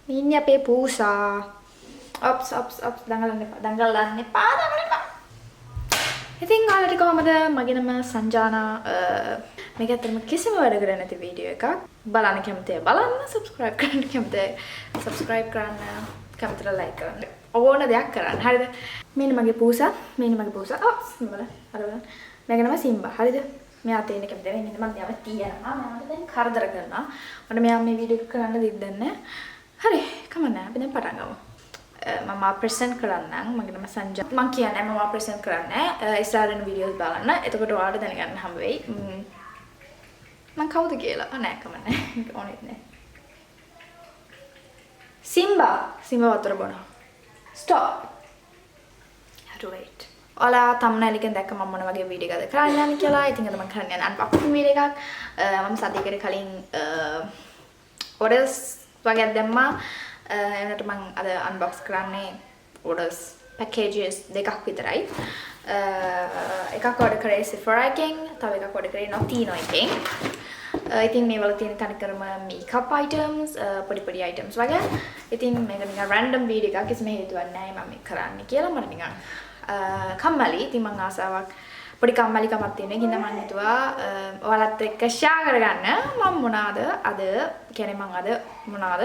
Ini apa pulsa? Ops. Danggalan එපා. ඉතින් ඔයාලට කොහමද මගේ නම සංජානා මේක ඇත්තටම කිසිම වැඩ කරන්නේ නැති වීඩියෝ එකක්. බලන්න කැමතියි බලන්න, subscribe කරන්න කැමතියි subscribe කරන්න, කැමතිලා like කරන්න. ඕන දෙයක් කරන්න. හරිද? මෙන්න මගේ පූසා. සිම්බා. හරිද? මගේ නම සිම්බා. හරිද? මෙයා තේින්න කැමතියි. මෙන්න මම යාව තියනවා. මම දැන් කරදර කරනවා. මට මෙයා මේ වීඩියෝ එක කරන්න දෙන්නේ නැහැ. හරි, කමන්න. අපි දැන් පටන් ගමු. මම ප්‍රසන්ට් කරන්නම් මගේ නම සංජා මම කියන්නේ මම ප්‍රසන්ට් කරන්නේ ඉස්සරහින් වීඩියෝස් බලන්න එතකොට ඔයාලට දැනගන්න හම්බ වෙයි මම කවුද කියලා නෑ කමන්නේ ඕනෙත් නෑ සිම්බා වතුර බොනවා ස්ටොප් have to wait ඔයාලා thumbnail එකෙන් දැක්ක මම මොන වගේ වීඩියෝ එකක්ද කරන්න යන්නේ කියලා ඉතින් අද මම කරන්න යන unboxing වීඩියෝ එකක් මම සතියකට කලින් orders වගේ දැම්මා එනට මම අද unbox කරන්නේ orders packages දෙකක් විතරයි. එකක් order කරේ Sephora එකෙන්, තව එකක් order කරේ Notino එකෙන්. ඉතින් මේවල තියෙන තනිකරම makeup items, පොඩි items වගේ. ඉතින් මේක නිකන් random video එකක් කිසිම හේතුවක් නැහැ මම මේක කරන්න කියලා මට නිකන් කම්මැලි. ඉතින් මම ආසාවක් පොඩි කම්මැලිකමක් තියෙන. ඒකින්ද මම හිතුවා ඔයාලත් එක්ක share කරගන්න මම මොනවාද අද කියන්නේ මම අද මොනවාද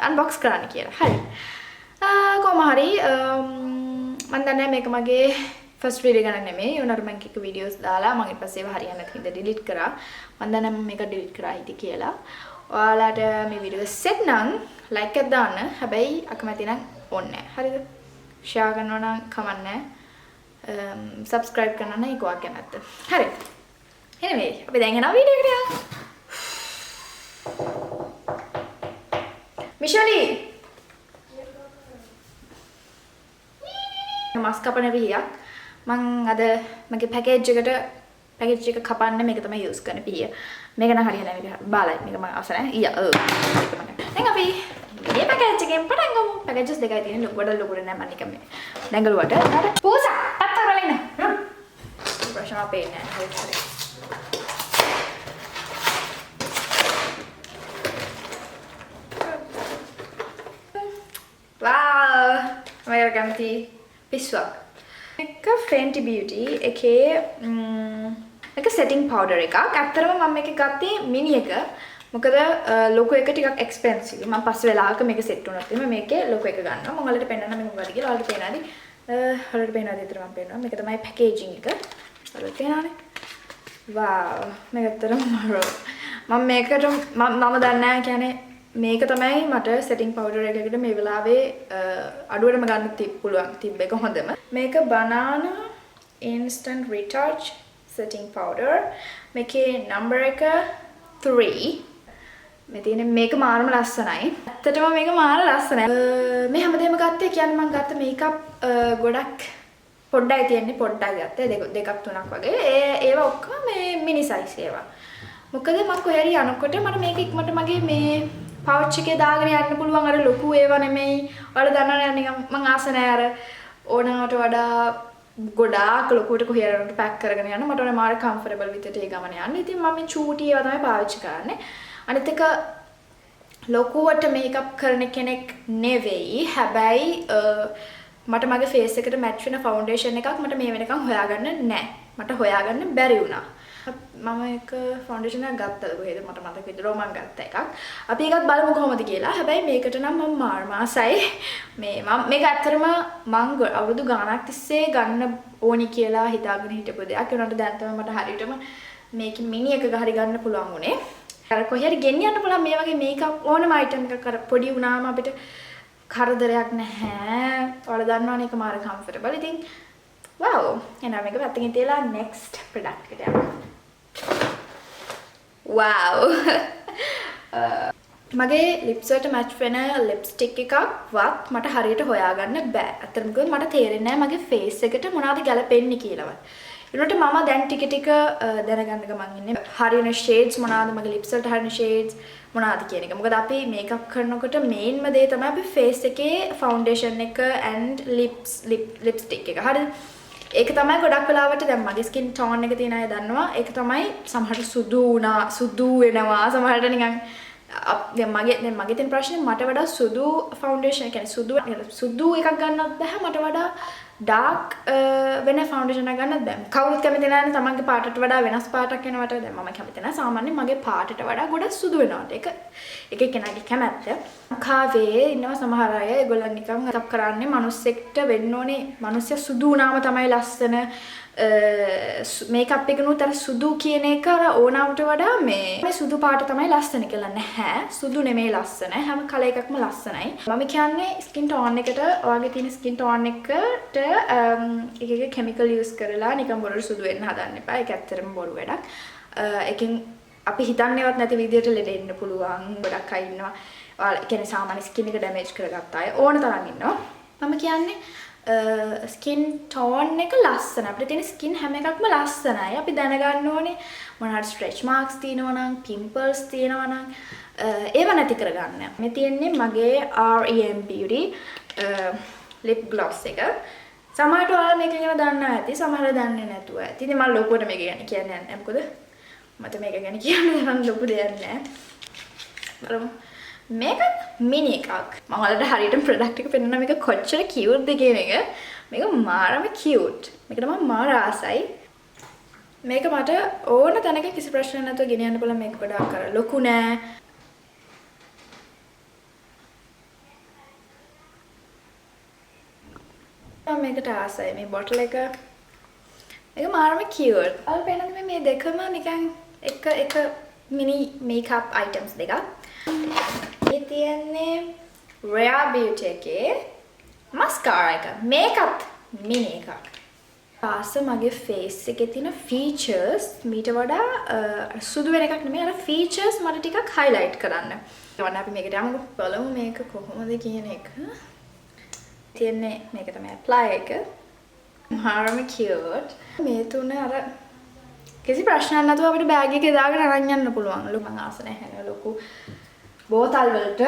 unbox කරන්න කියලා. හරි. කොහොම හරි මම දන්නේ මේක මගේ first video ගණන් නෙමෙයි. උනාට මම එක videos දාලා මම ඊට පස්සේ ඒව හරියන්නේ නැති හින්දා delete කරා. මම දන්නේ මම මේක delete කරා හිටි කියලා. ඔයාලට මේ video set නම් like එකක් දාන්න. හැබැයි අකමැති නම් ඕනේ නැහැ. හරිද? share කරනවා නම් කමන්නේ නැහැ. subscribe කරන්න නම් ඒක වාක්‍ය නැත්ද. හරි. anyway අපි දැන් යනවා video එකට යන්න. Mishali මස් කපන පිහියක් මං අද මගේ පැකේජ් එක කපන්න මේක තමයි යූස් කරන පිහිය මේක නම් හරියන්නේ නැහැ මේක බාලයි මේක මම අවසර නැහැ ඊය දැන් අපි මේ පැකේජ් එකෙන් පටන් ගමු පැකේජස් දෙකයි තියෙන්නේ ලොකුට නෑ මම නිකන් මේ දැඟලුවට පූසා පත්තර වල ඉන්න ප්‍රශ්න අපේ නෑ හරි wow මම කැමති පිස්සුවක් එක Fenty Beauty එකේ එක setting powder එකක් ඇත්තටම මම මේක ගත්තේ මිනි එක මොකද ලොකු එක ටිකක් expensive මම පස්සේ වෙලාවක මේක set වුණොත් එimhe මේකේ ලොකු එක ගන්නවා මම ඔයාලට පෙන්නන්න මේක මොකද කියලා ඔයාලට පේනවාද ඔයාලට පේනවාද විතර මම පෙන්නනවා මේක තමයි packaging එක ඔයාලට පේනවානේ wow මේක ඇත්තටම මම මේකට මම දන්නේ නැහැ කියන්නේ මේක තමයි මට setting powder එකකට මේ වෙලාවේ අඩුවටම ගන්න පුළුවන් තිබ්බ එක හොඳම. මේක banana instant recharge setting powder. මේකේ number එක 3. මේ තියෙන මේක මාරම ලස්සනයි. ඇත්තටම මේක මාර ලස්සනයි. මේ හැමදේම ගත්තේ කියන්නේ මම ගත්ත මේකප් ගොඩක් පොඩ්ඩයි තියෙන්නේ පොඩ්ඩයි ගත්තේ දෙකක් තුනක් වගේ. ඒවා ඔක්කොම මේ mini size ඒවා. මොකද මම කොහේ හරි යනකොට මට මේක ඉක්මනට මගේ මේ pouch එකේ දාගෙන යන්න පුළුවන් අර ලොකු ඒවා නෙමෙයි. ඔයාලා දන්නවනේ නිකන් මං ආස නැහැ අර ඕනකට වඩා ගොඩාක් ලොකුවට කොහේ හරි පැක් කරගෙන යන්න මට ඕනේ මාර comfortable විදිහට ඒ ගමන යන්න. ඉතින් මම මේ චූටි ඒවා තමයි පාවිච්චි කරන්නේ. අනිත් එක ලොකුවට මේකප් කරන කෙනෙක් නෙවෙයි. හැබැයි මට මගේ face එකට match වෙන foundation එකක් මට මේ වෙනකන් හොයාගන්න නැහැ. මට හොයාගන්න බැරි වුණා. මම එක ෆවුන්ඩේෂන් එකක් ගත්තද කොහෙද මට මතක විතරෝ මම ගත්ත එකක්. අපි එකක් බලමු කොහොමද කියලා. හැබැයි මේකට නම් මම මාර්ම ආසයි. මම මේක ඇත්තටම මම අවුරුදු ගාණක් තිස්සේ ගන්න ඕනි කියලා හිතාගෙන හිටපු දෙයක්. ඒ වුණාට දැන් තමයි මට හරියටම මේක මිනි එකක හරි ගන්න පුළුවන් උනේ. අර කොහේ හරි ගෙනියන්න පුළුවන් මේ වගේ මේකප් ඕනම අයිටම් එකක් අර පොඩි වුණාම අපිට කරදරයක් නැහැ. ඔයාලා දන්නවනේ ඒක මාර කම්ෆර්ටබල්. ඉතින් wow එහෙනම් මේක පැත්තකින් තියලා next product එකට යමු. wow මගේ lips වලට match වෙන lipstick එකක්වත් මට හරියට හොයාගන්න බෑ. අතන මොකද මට තේරෙන්නේ නැහැ මගේ face එකට මොනවද ගැලපෙන්නේ කියලාවත්. ඒනොට මම දැන් ටික දැනගන්න ගමන් ඉන්නේ. හරියන shades මොනවද මගේ lips වලට හරියන shades මොනවද කියන එක. මොකද අපි makeup කරනකොට mainම දේ තමයි අපි face එකේ foundation එක and lipstick එක. හරිද? ඒක තමයි ගොඩක් වෙලාවට දැන් මගේ skin tone එක තියෙන අය දන්නවා. ඒක තමයි සමහරට සුදු වෙනවා. සමහරට නිකන් මගේ තියෙන ප්‍රශ්නේ මට වඩා සුදු ෆවුන්ඩේෂන් කියන්නේ සුදු එකක් ගන්නත් බෑ මට වඩා ඩාර්ක් වෙන ෆවුන්ඩේෂන් එකක් ගන්නත් බෑ. කවුරුත් කැමති නැහැ තමන්ගේ පාටට වඩා වෙනස් පාටක් වෙනවට. දැන් මම කැමති නැහැ සාමාන්‍යයෙන් මගේ පාටට වඩා ගොඩක් සුදු වෙනවට. ඒක එක කෙනාගේ කැමැත්ත. කාවේ ඉන්නවා සමහර අය ඒගොල්ලන් නිකන් හතක් කරන්නේ මිනිස්සෙක්ට වෙන්න ඕනේ. මිනිස්සයා සුදු වුණාම තමයි ලස්සන. මේකප් එකනොත් අර සුදු කියන එක අර ඕනවට වඩා මේ සුදු පාට තමයි ලස්සන කියලා නැහැ. සුදු නෙමෙයි ලස්සන. හැම කලර් එකක්ම ලස්සනයි. මම කියන්නේ ස්කින් ටෝන් එකට ඔයාගේ තියෙන ස්කින් ටෝන් එකට එක කෙමිකල් යූස් කරලා නිකන් බොරු සුදු වෙන්න හදන්න එපා. ඒක ඇත්තටම බොරු වැඩක්. එකෙන් අපි හිතන්නේවත් නැති විදියට ලෙඩ එන්න පුළුවන්. ගොඩක් අය ඉන්නවා. ඔයාලා කියන්නේ සාමාන්‍ය ස්කින් එක ඩැමේජ් කරගත්ත අය ඕන තරම් ඉන්නවා. මම කියන්නේ ස්කින් ටෝන් එක ලස්සන. අපිට තියෙන ස්කින් හැම එකක්ම ලස්සනයි. අපි දැනගන්න ඕනේ මොනවාට ස්ට්‍රෙච් මාක්ස් තියෙනවා නම්, පිම්පල්ස් තියෙනවා නම් ඒව නැති කරගන්න. මේ තියෙන්නේ මගේ REM Beauty lip gloss එක. සමහරට ඔයාලා මේක ගැන දන්නා ඇති, සමහරව දන්නේ නැතුව ඇති. ඉතින් මම ලොකුවට මේක ගැන කියන්නේ නැහැ. මොකද මට මේක ගැන කියන්න තරම් ලොකු දෙයක් නැහැ. බලමු. මේක මිනි එකක්. මම ඔයාලට හරියටම ප්‍රොඩක්ට් එක පෙන්නන මේක කොච්චර කියුට්ද කියන එක. මේක මාරම කියුට්. මේකට මම මාර ආසයි. මේක මට ඕන තැනක කිසි ප්‍රශ්නයක් නැතුව ගෙනියන්න පුළුවන්. මේක ගොඩාක් අර ලොකු නෑ. මම මේකට ආසයි. මේ බොටල් එක මේක මාරම කියුට්. ඔයාලා පේනද මේ දෙකම නිකන් එක මිනි මේකප් අයිටම්ස් දෙකක්. මේ තියන්නේ Rare Beauty එකේ mascara එක. මේකත් මිනි එකක්. පාස මගේ face එකේ තියෙන features මීට වඩා සුදු වෙන එකක් නෙමෙයි. අර features මට ටිකක් highlight කරන්න. ඊවන්න අපි මේකට යමු බලමු මේක කොහොමද කියන එක. තියන්නේ මේක තමයි apply එක. හරිම cute. මේ තුන අර කිසි ප්‍රශ්නයක් නැතුව අපිට බෑග් එකේ දාගෙන අරන් යන්න පුළුවන්. මම ආස නැහැ ලොකු බෝතල් වලට.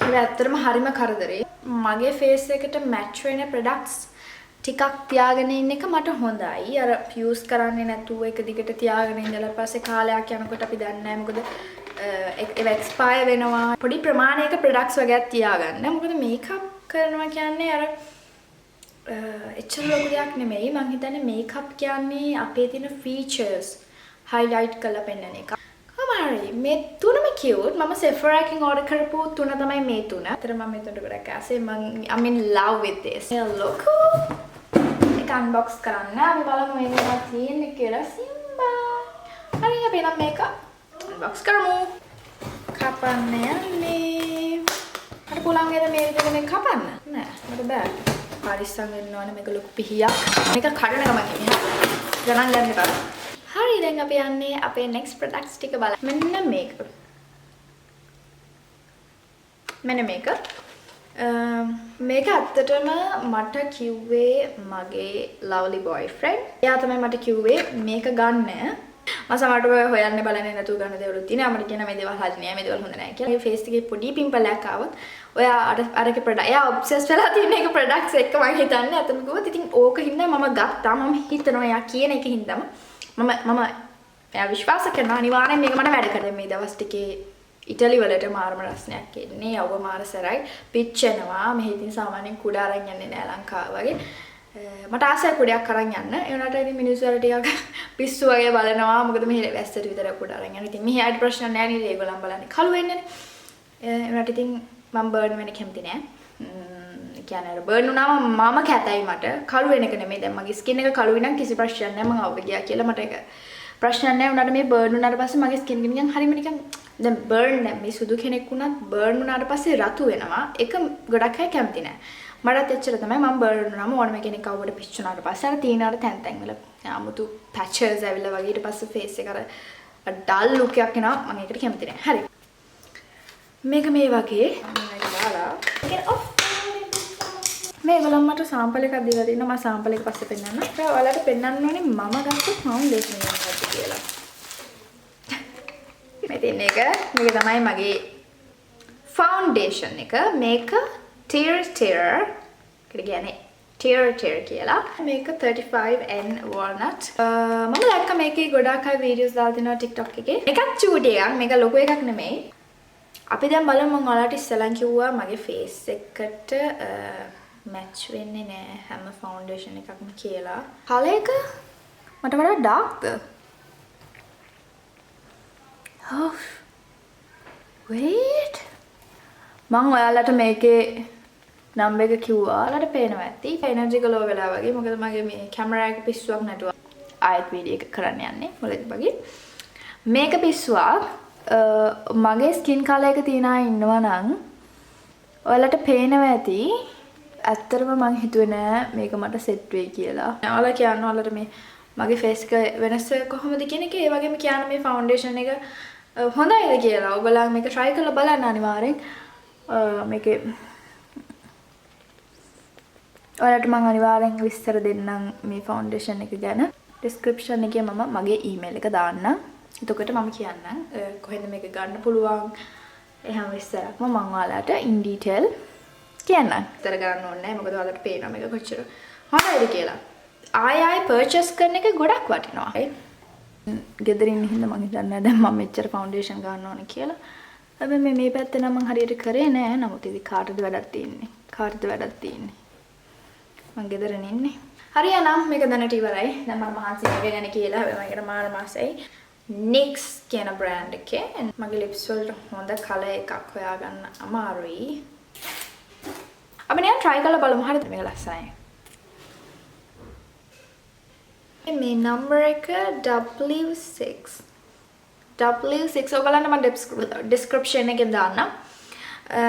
ඒක ඇත්තටම හරිම කරදරේ. මගේ ෆේස් එකට මැච් වෙන ප්‍රොඩක්ට්ස් ටිකක් තියාගෙන ඉන්න එක මට හොඳයි. අර යූස් කරන්නේ නැතුව එක දිගට තියාගෙන ඉඳලා පස්සේ කාලයක් යනකොට අපි දන්නේ නැහැ මොකද ඒක එක්ස්පයර් වෙනවා. පොඩි ප්‍රමාණයක ප්‍රොඩක්ට්ස් වගේක් තියාගන්න. මොකද මේකප් කරනවා කියන්නේ අර එච්චර ලොකු දෙයක් නෙමෙයි. මං හිතන්නේ මේකප් කියන්නේ අපේ තියෙන ෆීචර්ස් highlight කරලා පෙන්නන එක. හරි මේ තුනම cute. මම Sephora එකෙන් order කරපු තුන තමයි මේ තුන. අතර මම මෙතනට ගොඩක් ආසයි. I'm in love with this. look. ඒක unbox කරන්න. අපි බලමු මේක තියෙන්නේ කියලා සිම්බා. හරි අපි නම් මේක unbox කරමු. කපන්න යන්නේ. අර පුළුවන් වේද මේ විදිහට මේක කපන්න? නෑ මට බෑ. පරිස්සම් වෙන්න ඕනේ මේක ලොකු පිහියක්. මේක කඩන ගමන් එන්නේ. ගණන් ගන්න එපා. හරි දැන් අපි යන්නේ අපේ next products ටික බලන්න. මෙන්න මේක. මේක ඇත්තටම මට කිව්වේ මගේ lovely boyfriend. එයා තමයි මට කිව්වේ මේක ගන්න. මම සමහරට හොයන්න බලන්නේ නැතුව ගන්න දේවලුත් තියෙනවා. මට කියන මේ දේවල් හරි නෑ මේ දේවල් හොඳ නෑ කියලා. මේ face එකේ පොඩි පිම්පල් එකක් ආවොත් ඔයා අරක ප්‍රොඩක්ට් එයා ඔබ්සෙස් වෙලා තියෙන එක ප්‍රොඩක්ට්ස් එක්ක මම හිතන්නේ අතම ගිහුවත් ඉතින් ඕක හින්දා මම ගත්තා. මම හිතනවා එයා කියන එක හින්දාම මම එයා විශ්වාස කරනවා අනිවාර්යෙන් මේක මට වැඩ කරේ. මේ දවස් ටිකේ ඉටලි වලට මාරම රසණයක් එන්නේ. යව මාර සරයි පිච්චෙනවා. මෙහි ඉතින් සාමාන්‍යයෙන් කුඩ අරන් යන්නේ නෑ ලංකාව වගේ. මට ආසයි කුඩයක් අරන් යන්න. ඒ වුණාට ඉතින් මිනිස්සු වල ටිකක් පිස්සු වගේ බලනවා. මොකද මෙහි වැස්සට විතර කුඩ අරන් යන්න. ඉතින් මෙහි ආඩි ප්‍රශ්න නෑ නේද? ඒගොල්ලන් බලන්නේ කළු වෙන්නනේ. ඒ වුණාට ඉතින් මම බර්න් වෙන්න කැමති නෑ. කියන්නේ අර බර්න් වුණාම මම කැතයි මට. කළු වෙන එක නෙමෙයි. දැන් මගේ ස්කින් එක කළු වෙනම් කිසි ප්‍රශ්නයක් නෑ. මම අවුව ගියා කියලා මට ඒක ප්‍රශ්නයක් නෑ. උනාට මේ බර්න් වුණාට පස්සේ මගේ ස්කින් එක නිකන් හරිම නිකන් දැන් බර්න් දැන් මේ සුදු කෙනෙක් වුණත් බර්න් වුණාට පස්සේ රතු වෙනවා. ඒක ගොඩක් අය කැමති නෑ. මටත් එච්චර තමයි. මම බර්න් වුණාම ඕනම කෙනෙක් අවුවට පිච්චුණාට පස්සේ අර තීන අර තැන් තැන් වල 아무තු පැචස් ඇවිල්ලා වගේ ඊට පස්සේ ෆේස් එක අර ඩල් ලුක් එකක් එනවා. මම ඒකට කැමති නෑ. හරි. මේක මේ වගේ මේක දාලා මේගොල්ලන් මට සාම්පල් එකක් දීලා තිනවා. මම සාම්පල් එක පස්සේ පෙන්නන්නම්. ඒක ඔයාලට පෙන්නන්න ඕනේ මම ගත්ත ෆවුන්ඩේෂන් එක මොකක්ද කියලා. මේ තියෙන එක මේක තමයි මගේ ෆවුන්ඩේෂන් එක. මේක Tear කියන්නේ Tear කියලා. මේක 35N walnut. මම දැක්ක මේකේ ගොඩාක් අය වීඩියෝස් දාලා තිනවා TikTok එකේ. එකක් චූටි එකක්. මේක ලොකු එකක් නෙමෙයි. අපි දැන් බලමු මම ඔයාලට ඉස්සෙල්ලා කිව්වා මගේ ෆේස් එකට මැච් වෙන්නේ නැහැ හැම ෆවුන්ඩේෂන් එකක්ම කියලා. කලර් එක මට වඩා ඩාර්ක්ද? Oh. Wait. මම ඔයාලට මේකේ නම්බර් එක කිව්වා. ඔයාලට පේනවා ඇති. එනර්ජි එක ලෝ වෙලා වගේ. මොකද මගේ මේ කැමරා එක පිස්සුවක් නැතුව ආයෙත් වීඩියෝ එක කරන්න යන්නේ. මොලෙත් වගේ. මේක පිස්සුවක්. මගේ ස්කින් කලර් එක තියන අය ඉන්නවා නම් ඔයාලට පේනවා ඇති. ඇත්තටම මං හිතුවේ නෑ මේක මට සෙට් වෙයි කියලා. ඔයාලා කියන්න ඔයාලට මේ මගේ ෆේස් එක වෙනස කොහොමද කියන එක ඒ වගේම කියන්න මේ ෆවුන්ඩේෂන් එක හොඳයිද කියලා. ඔයගොල්ලෝ මේක try කරලා බලන්න අනිවාර්යෙන්. මේකේ ඔයාලට මම අනිවාර්යෙන් විස්තර දෙන්නම් මේ ෆවුන්ඩේෂන් එක ගැන. description එකේ මම මගේ email එක දාන්නම්. එතකොට මම කියන්නම් කොහෙන්ද මේක ගන්න පුළුවන්. එහෙම විස්තරක්ම මම ඔයාලට in detail කියන්නම්. විතර ගන්න ඕනේ නැහැ. මොකද ඔයාලට පේනවා මේක කොච්චර හොඳයිද කියලා. ආයෙ purchase කරන එක ගොඩක් වටිනවා. ගෙදරින් ඉන්න හින්දා මම හිතන්නේ දැන් මම මෙච්චර ෆවුන්ඩේෂන් ගන්න ඕනේ කියලා. හැබැයි මේ පැත්තේ නම් මම හරියට කරේ නෑ. නමුත් ඉතින් කාටද වැඩක් තියෙන්නේ? කාටද වැඩක් තියෙන්නේ? මම ගෙදරනේ ඉන්නේ. හරියනම් මේක දැනට ඉවරයි. දැන් මම මහන්සි මේක ගැන කියලා. හැබැයි මම ඒකට මාර මාසයි. NYX කියන බ්‍රෑන්ඩ් එකේ මගේ lips වලට හොඳ කලර් එකක් හොයාගන්න අමාරුයි. අපි නිකන් try කරලා බලමු. හරිද? මේක ලස්සනයි. මේ number එක W6. W6 ඔයගලන්ට මම description එකෙන් දාන්නම්.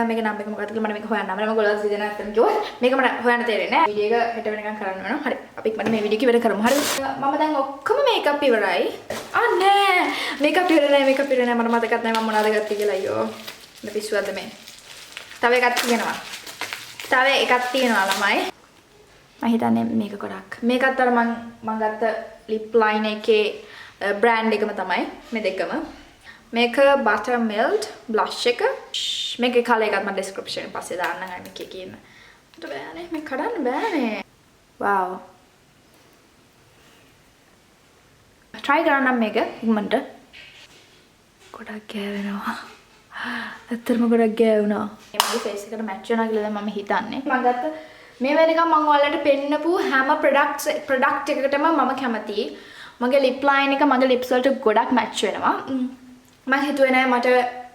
මේක නම් එක මොකක්ද කියලා මම මේක හොයන්න. මම ඔයගොල්ලෝ දෙන්න නැත්නම් කිව්වා. මේක මට හොයන්න තේරෙන්නේ නැහැ. වීඩියෝ එක හෙට වෙනකන් කරන්න වෙනවා. හරි. අපි මම මේ වීඩියෝ එක ඉවර කරමු. හරිද? මම දැන් ඔක්කොම මේකප් ඉවරයි. නෑ. මේකප් ඉවර නෑ. මේකප් ඉවර නෑ. මට මතකත් නෑ මම මොනවද ගත්තේ කියලා අයියෝ. මේ පිස්සුවක්ද මේ? තව එකක් තියෙනවා. තව එකක් තියෙනවා ළමයි. මම හිතන්නේ මේක ගොඩක්. මේකත් අර මම ගත්ත lip line එකේ brand එකම තමයි මේ දෙකම. මේක buttermilk blush එක. මේකේ කලර් එකත් මම description එකේ පස්සේ දාන්නම් අර මේකේ කියන. මට බෑනේ මේ කඩන්න බෑනේ. wow. try කරන්න මේක ඉක්මනට. ගොඩක් ගෑවෙනවා. ඇත්තටම ගොඩක් ගෑවුණා. මගේ face එකට match වෙනවා කියලා දැන් මම හිතන්නේ. මම ගත්ත මේ වෙනකම් මම ඔයාලට පෙන්නපු හැම product එකකටම මම කැමතියි. මගේ lip line එක මගේ lips වලට ගොඩක් match වෙනවා. මම හිතුවේ නෑ මට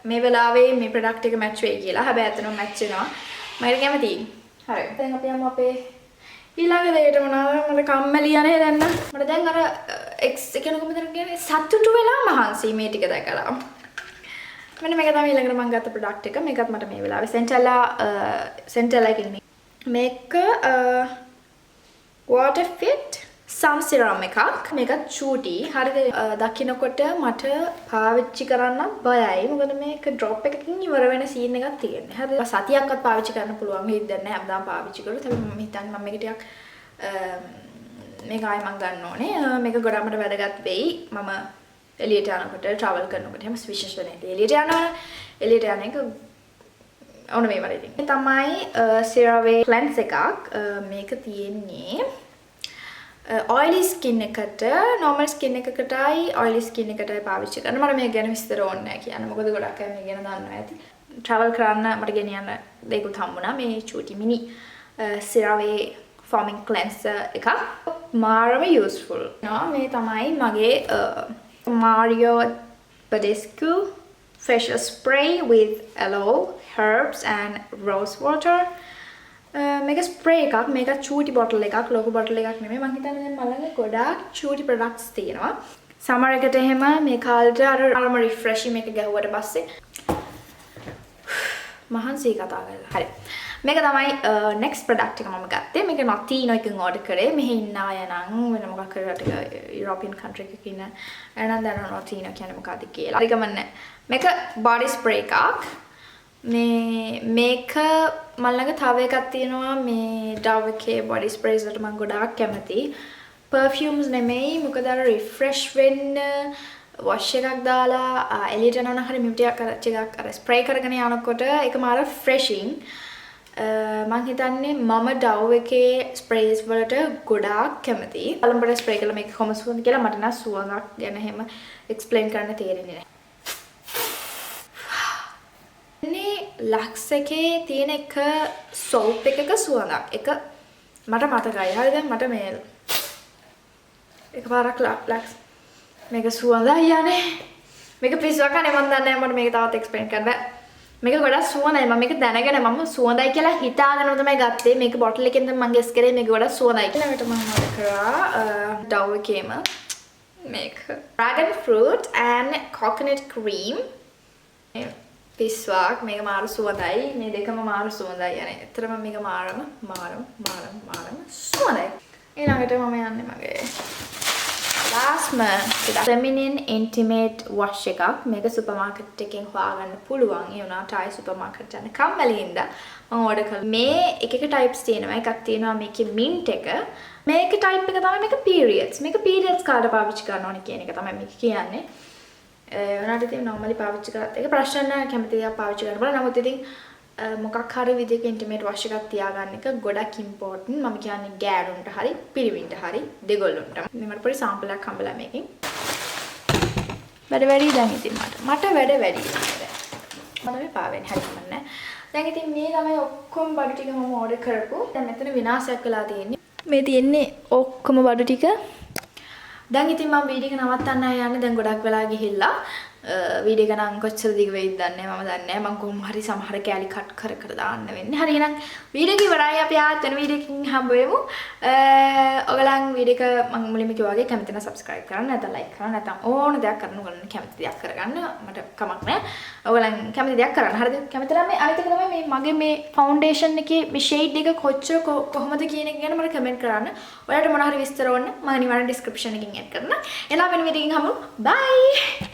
මේ වෙලාවේ මේ product එක match වෙයි කියලා. හැබැයි ඇත්තටම match වෙනවා. මම ඒක කැමතියි. හරි. දැන් අපි යමු අපේ ඊළඟ දෙයට මොනවද? මට කම්මැලි යන්නේ දැන් නම්. මට දැන් අර X කියන කොහොමද කියන්නේ සතුටු වෙලා මහන්සි මේ ටික දැකලා. මෙන්න මේක තමයි ඊළඟට මම ගත්ත product එක. මේකත් මට මේ වෙලාවේ Centella එකකින් මේක water fit sun serum එකක්. මේක චූටි. හරිද? දකින්නකොට මට පාවිච්චි කරන්න බයයි. මොකද මේක drop එකකින් ඉවර වෙන scene එකක් තියෙන්නේ. හරිද? සතියක්වත් පාවිච්චි කරන්න පුළුවන්. මේ හිතන්නේ නැහැ. හැමදාම පාවිච්චි කළොත්. හැබැයි මම හිතන්නේ මම මේක ටිකක් මේක ආයෙ මම ගන්න ඕනේ. මේක ගොඩක් මට වැදගත් වෙයි. මම එළියට යනකොට travel කරනකොට එහෙම විශේෂ වෙන්නේ. එළියට යනවා. එළියට යන එක ඔන්න මේ වගේ ඉතින්. මේ තමයි CeraVe cleanse එකක්. මේක තියෙන්නේ oily skin එකට, normal skin එකකටයි oily skin එකටයි පාවිච්චි කරන්න. මම මේක ගැන විස්තර ඕනේ නැහැ කියන්න. මොකද ගොඩක් අය මේ ගැන දන්නවා ඇති. travel කරන්න මට ගෙනියන්න දෙයක්ත් හම්බුණා. මේ චූටි mini CeraVe foaming cleanser එකක්. මාරම useful. මේ තමයි මගේ Mario Badescu facial spray with aloe, herbs and rose water. මේක ස්ප්‍රේ එකක්. මේක චූටි බොටල් එකක්. ලොකු බොටල් එකක් නෙමෙයි. මම හිතන්නේ දැන් මලඟ ගොඩාක් චූටි products තියෙනවා. සමර් එකට එහෙම මේ කාලේට අරම රිෆ්‍රෙෂින් එක ගැහුවට පස්සේ මහන්සි කතා කරලා. හරි. මේක තමයි next product එක මම ගත්තේ. මේක Notino එකෙන් order කරේ. මෙහි ඉන්න අය නම් වෙන මොකක් කරලා European country එකක ඉන්න අය නම් දන්නවා Notino කියන්නේ මොකක්ද කියලා. හරි ගමන්නේ. මේක body spray එකක්. මේක මල්ලඟ තව එකක් තියෙනවා මේ Dove එකේ body sprays වලට මම ගොඩාක් කැමතියි. perfumes නෙමෙයි මොකද අර refresh වෙන්න wash එකක් දාලා එළියට යනවා නම් හරි මිටි එකක් අර spray කරගෙන යනකොට ඒක මාර freshing. මම හිතන්නේ මම Dove එකේ sprays වලට ගොඩාක් කැමතියි. පළමුවට spray කළා මේක කොහොම සුවඳ කියලා මට නම් සුවඳක් ගැන එහෙම explain කරන්න තේරෙන්නේ නැහැ. ලක්ස් එකේ තියෙන එක සෝප් එකක සුවඳක්. එක මට මතකයි. හරිද? මට මේ එකපාරක් ලක්ස් මේක සුවඳයි යන්නේ. මේක පිස්සුවක් අනේ මන් දන්නේ නැහැ. මට මේක තවත් එක්ස්ප්ලেইন කරන්න බෑ. මේක ගොඩක් සුවඳයි. මම මේක දැනගෙන මම සුවඳයි කියලා හිතාගෙන තමයි ගත්තේ. මේක බොටල් එකෙන් තමයි මම ගෙස් කරේ මේක ගොඩක් සුවඳයි කියලා. ඊට මම ඕඩර් කරා Dove එකේම මේක dragon fruit and coconut cream. පිස්සුවක් මේක මාරු සුවඳයි. මේ දෙකම මාරු සුවඳයි යන්නේ. ඇත්තටම මේක මාරම සුවඳයි. ඊළඟට මම යන්නේ මගේ lastම feminine intimate wash එකක්. මේක සුපර් මාකට් එකෙන් හොයාගන්න පුළුවන්. ඒ වුණාට ආයි සුපර් මාකට් යන කම්මැලිින්ද මම ඕඩර් කළා. මේ එක ටයිප්ස් තියෙනවා. එකක් තියෙනවා මේකේ mint එක. මේක ටයිප් එක තමයි මේක periods. මේක periods කාට පාවිච්චි කරන්න ඕනේ කියන එක තමයි මේක කියන්නේ. වුණාට ඉතින් normally පාවිච්චි කරත් ඒක ප්‍රශ්න නැහැ. කැමති දේක් පාවිච්චි කරන්න බලන්න. නමුත් ඉතින් මොකක් හරි විදිහක intimate wash එකක් තියාගන්න එක ගොඩක් important. මම කියන්නේ ගෑනුන්ට හරි පිරිමින්ට හරි දෙගොල්ලොන්ටම. මට පොඩි sample එකක් හම්බලා මේකෙන්. වැඩ වැඩි දැන් ඉතින් මට වැඩ වැඩි නේද? මම මේ පාවෙන්නේ හරි කමන්නේ. දැන් ඉතින් මේ තමයි ඔක්කොම බඩු ටික මම ඕඩර් කරපු. දැන් මෙතන විනාශයක් වෙලා තියෙන්නේ. මේ තියෙන්නේ ඔක්කොම බඩු ටික. දැන් ඉතින් මම වීඩියෝ එක නවත්තන්න යන්නේ. දැන් ගොඩක් වෙලා ගිහිල්ලා වීඩියෝ එක නම් කොච්චර දිග වෙයිද දන්නේ නැහැ. මම දන්නේ නැහැ. මම කොහොම හරි සමහර කෑලි කට් කර දාන්න වෙන්නේ. හරි එහෙනම් වීඩියෝ එක ඉවරයි. අපි ආත් වෙන වීඩියෝ එකකින් හම්බ වෙමු. ඔයගලන් වීඩියෝ එක මම මුලින්ම කිව්වා වගේ කැමති නම් subscribe කරන්න, නැත්නම් like කරන්න, නැත්නම් ඕන දෙයක් කරන්න. ඔයගලන් කැමති දෙයක් කරගන්න. මට කමක් නැහැ. ඔයගලන් කැමති දෙයක් කරන්න. හරිද? කැමති නම් මේ අනිත් එක තමයි මේ මගේ මේ foundation එකේ මේ shade එක කොච්චර කොහොමද කියන එක ගැන මට comment කරන්න. ඔයාලට මොන හරි විස්තර ඕන මම නිවාරණ description එකකින් add කරන්න. එලා වෙන වීඩියෝ එකකින් හමු. bye.